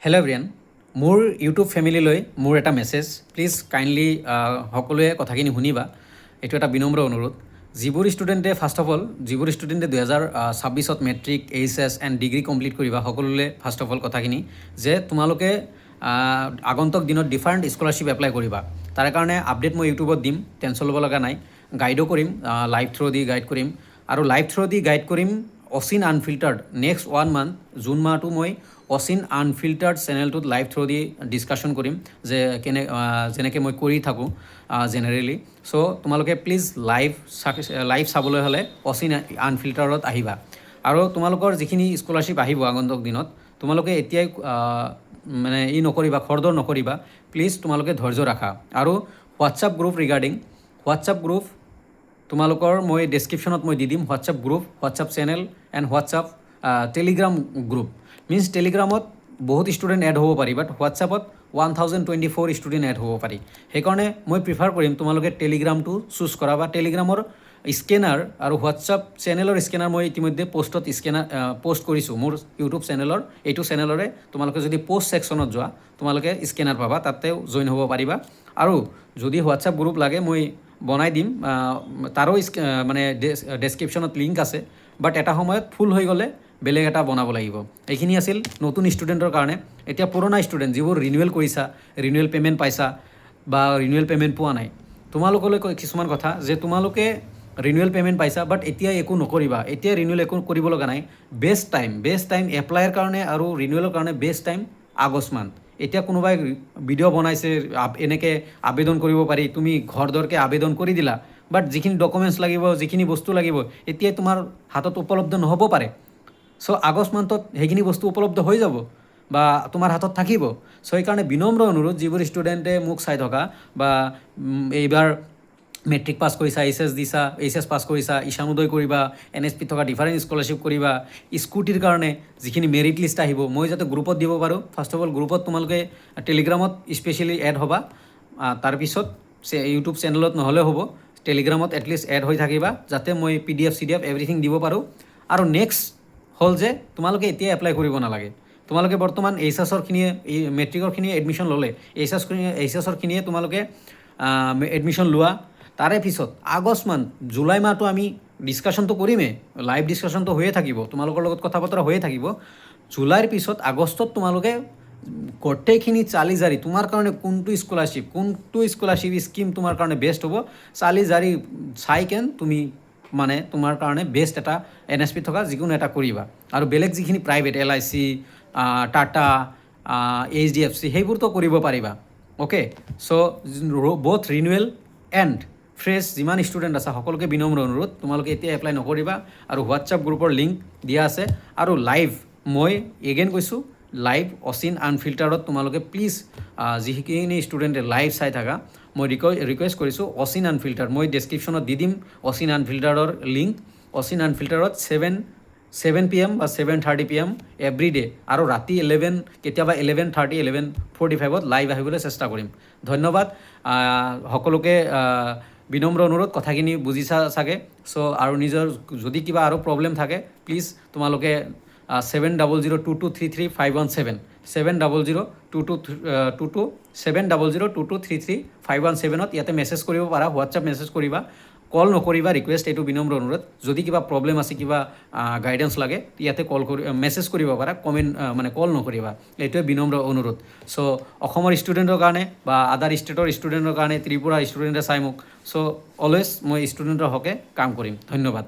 Hello' everyone, মোৰ YouTube ফেমিলিলৈ মোৰ এটা মেছেজ। প্লিজ কাইণ্ডলি সকলোৱে কথাখিনি শুনিবা। এইটো এটা বিনম্ৰ অনুৰোধ। যিবোৰ ষ্টুডেণ্টে ফাৰ্ষ্ট অফ অল যিবোৰ ষ্টুডেণ্টে 2026 matric H and degree complete কৰিবা, সকলোলৈ ফাৰ্ষ্ট অফ অল কথাখিনি যে তোমালোকে আগন্তুক দিনত ডিফাৰেণ্ট স্কলাৰশ্বিপ এপ্লাই কৰিবা। তাৰ কাৰণে আপডেট মই ইউটিউবত দিম, টেনশ্যন ল'ব লগা নাই। গাইডো কৰিম, লাইভ থ্ৰু দি গাইড কৰিম আৰু লাইভ থ্ৰু দি গাইড কৰিম অচিন আনফিল্টাৰ্ড। নেক্সট 1 মান্থ জুন মাহটো মই অচিন আনফিল্টাৰ্ড চেনেলটোত লাইভ থ্ৰু দি ডিছকাশ্যন কৰিম যে যেনেকৈ মই কৰি থাকোঁ জেনেৰেলি। চ' তোমালোকে প্লিজ লাইভ চাবলৈ হ'লে অচিন আনফিল্টাৰত আহিবা। আৰু তোমালোকৰ যিখিনি স্কলাৰশ্বিপ আহিব আগন্তুক দিনত, তোমালোকে এতিয়াই মানে নকৰিবা, খৰদৰ নকৰিবা। প্লিজ তোমালোকে ধৈৰ্য ৰাখা। আৰু WhatsApp group regarding WhatsApp group তোমালোকৰ মই ডেছক্ৰিপশ্যনত মই দি দিম। WhatsApp group, WhatsApp channel and WhatsApp Telegram group. Means টেলিগ্ৰামত বহুত ষ্টুডেণ্ট এড হ'ব পাৰি, বাট হোৱাটছআপত 1024 ষ্টুডেণ্ট এড হ'ব পাৰি। সেইকাৰণে মই প্ৰিফাৰ কৰিম তোমালোকে টেলিগ্ৰামটো চুজ কৰা, বা টেলিগ্ৰামৰ স্কেনাৰ আৰু হোৱাটছআপ চেনেলৰ স্কেনাৰ মই ইতিমধ্যে পোষ্ট কৰিছোঁ মোৰ ইউটিউব চেনেলৰ। এইটো চেনেলৰে তোমালোকে যদি পোষ্ট ছেকশ্যনত যোৱা তোমালোকে স্কেনাৰ পাবা, তাতেও জইন হ'ব পাৰিবা। আৰু যদি হোৱাটছআপ গ্ৰুপ লাগে মই বনাই দিম, তাৰো মানে ডেছক্ৰিপশ্যনত লিংক আছে। বাট এটা সময়ত ফুল হৈ গ'লে বেলেগ এটা বনাব লাগিব। এইখিনি আছিল নতুন ষ্টুডেণ্টৰ কাৰণে। এতিয়া পুৰণা ষ্টুডেণ্ট যিবোৰ ৰিনিউৱেল কৰিছা, ৰিনিউৱেল পে'মেণ্ট পাইছা বা ৰিনিউৱেল পে'মেণ্ট পোৱা নাই, তোমালোকলৈ কিছুমান কথা যে তোমালোকে ৰিনিউৱেল পে'মেণ্ট পাইছা বাট এতিয়া একো নকৰিবা। এতিয়া ৰিনিউৱেল একো কৰিব লগা নাই। বেষ্ট টাইম এপ্লাইৰ কাৰণে আৰু ৰিনিউৱেলৰ কাৰণে বেষ্ট টাইম আগষ্ট মান্থ। এতিয়া কোনোবাই ভিডিঅ' বনাইছে এনেকৈ আবেদন কৰিব পাৰি, তুমি ঘৰ দৰকৈ আবেদন কৰি দিলা, বাট যিখিনি ডকুমেণ্টছ লাগিব, যিখিনি বস্তু লাগিব, এতিয়াই তোমাৰ হাতত উপলব্ধ নহ'ব পাৰে। চ' আগষ্ট মান্থত সেইখিনি বস্তু উপলব্ধ হৈ যাব বা তোমাৰ হাতত থাকিব। চ' সেইকাৰণে বিনম্ৰ অনুৰোধ, যিবোৰ ষ্টুডেণ্টে মোক চাই থকা বা এইবাৰ মেট্ৰিক পাছ কৰিছা, এইচ এছ পাছ কৰিছা, ঈশানোদয় কৰিবা, NSP থকা ডিফাৰেণ্ট স্কলাৰশ্বিপ কৰিবা, স্কুটিৰ কাৰণে যিখিনি মেৰিট লিষ্ট আহিব মই যাতে গ্ৰুপত দিব পাৰোঁ। ফাৰ্ষ্ট অফ অল গ্ৰুপত তোমালোকে টেলিগ্ৰামত স্পেচিয়েলি এড হ'বা। তাৰপিছত ইউটিউব চেনেলত নহ'লেও হ'ব, টেলিগ্ৰামত এটলিষ্ট এড হৈ থাকিবা, যাতে মই PDF এভৰিথিং দিব পাৰোঁ। আৰু নেক্সট হ'ল যে তোমালোকে এতিয়া এপ্লাই কৰিব নালাগে। তোমালোকে বৰ্তমান এইচএছৰখিনিয়ে মেট্ৰিকৰখিনিয়ে এডমিশ্যন ল'লে, এইচএছৰখিনিয়ে তোমালোকে এডমিশ্যন লোৱা। তাৰে পিছত আগষ্ট মান্থ, জুলাই মাহটো আমি ডিছকাশ্যনটো কৰিমেই, লাইভ ডিছকাশ্যনটো হৈয়ে থাকিব, তোমালোকৰ লগত কথা বতৰা হৈয়ে থাকিব। জুলাইৰ পিছত আগষ্টত তোমালোকে গোটেইখিনি চালি জাৰি তোমাৰ কাৰণে কোনটো স্কলাৰশ্বিপ স্কিম তোমাৰ কাৰণে বেষ্ট হ'ব, চালি জাৰি চাই তুমি মানে তোমাৰ কাৰণে বেষ্ট এটা NSP থকা যিকোনো এটা কৰিবা। আৰু বেলেগ যিখিনি প্ৰাইভেট LIC, টাটা, HDFC সেইবোৰতো কৰিব পাৰিবা। Okay, so' both renewal and fresh যিমান ষ্টুডেণ্ট আছে সকলোকে বিনম্ৰ অনুৰোধ, তোমালোকে এতিয়া এপ্লাই নকৰিবা। আৰু হোৱাটছআপ গ্ৰুপৰ লিংক দিয়া আছে। আৰু লাইভ মই এগেইন কৈছোঁ, লাইভ অচিন আনফিল্টাৰত তোমালোকে প্লিজ যিখিনি ষ্টুডেণ্টে লাইভ চাই থাকা, মই ৰিকুৱেষ্ট কৰিছোঁ অচিন আনফিল্টাৰ, মই ডেছক্ৰিপশ্যনত দি দিম অচিন আনফিল্টাৰৰ লিংক। অচিন আনফিল্টাৰত 7 PM বা 7:30 PM এভৰিডে, আৰু ৰাতি 11, কেতিয়াবা 11:30, 11:45 লাইভ আহিবলৈ চেষ্টা কৰিম। ধন্যবাদ সকলোকে। বিনম্ৰ অনুৰোধ, কথাখিনি বুজিছা চাগে। চ' আৰু নিজৰ যদি কিবা আৰু প্ৰব্লেম থাকে প্লিজ তোমালোকে 7002233517 7002233517 ইয়াতে মেছেজ কৰিব পাৰা, হোৱাটছআপ মেছেজ কৰিবা, কল নকৰিবা। ৰিকুৱেষ্ট, এইটো বিনম্ৰ অনুৰোধ। যদি কিবা প্ৰব্লেম আছে, কিবা গাইডেন্স লাগে, ইয়াতে মেছেজ কৰিব পাৰা, মানে কল নকৰিবা। এইটোৱে বিনম্ৰ অনুৰোধ। চ' অসমৰ ষ্টুডেণ্টৰ কাৰণে বা আদাৰ ষ্টেটৰ ষ্টুডেণ্টৰ কাৰণে, ত্ৰিপুৰা ষ্টুডেণ্টে চাই মোক, চ' অলৱেজ মই ষ্টুডেণ্টৰ হকে কাম কৰিম। ধন্যবাদ।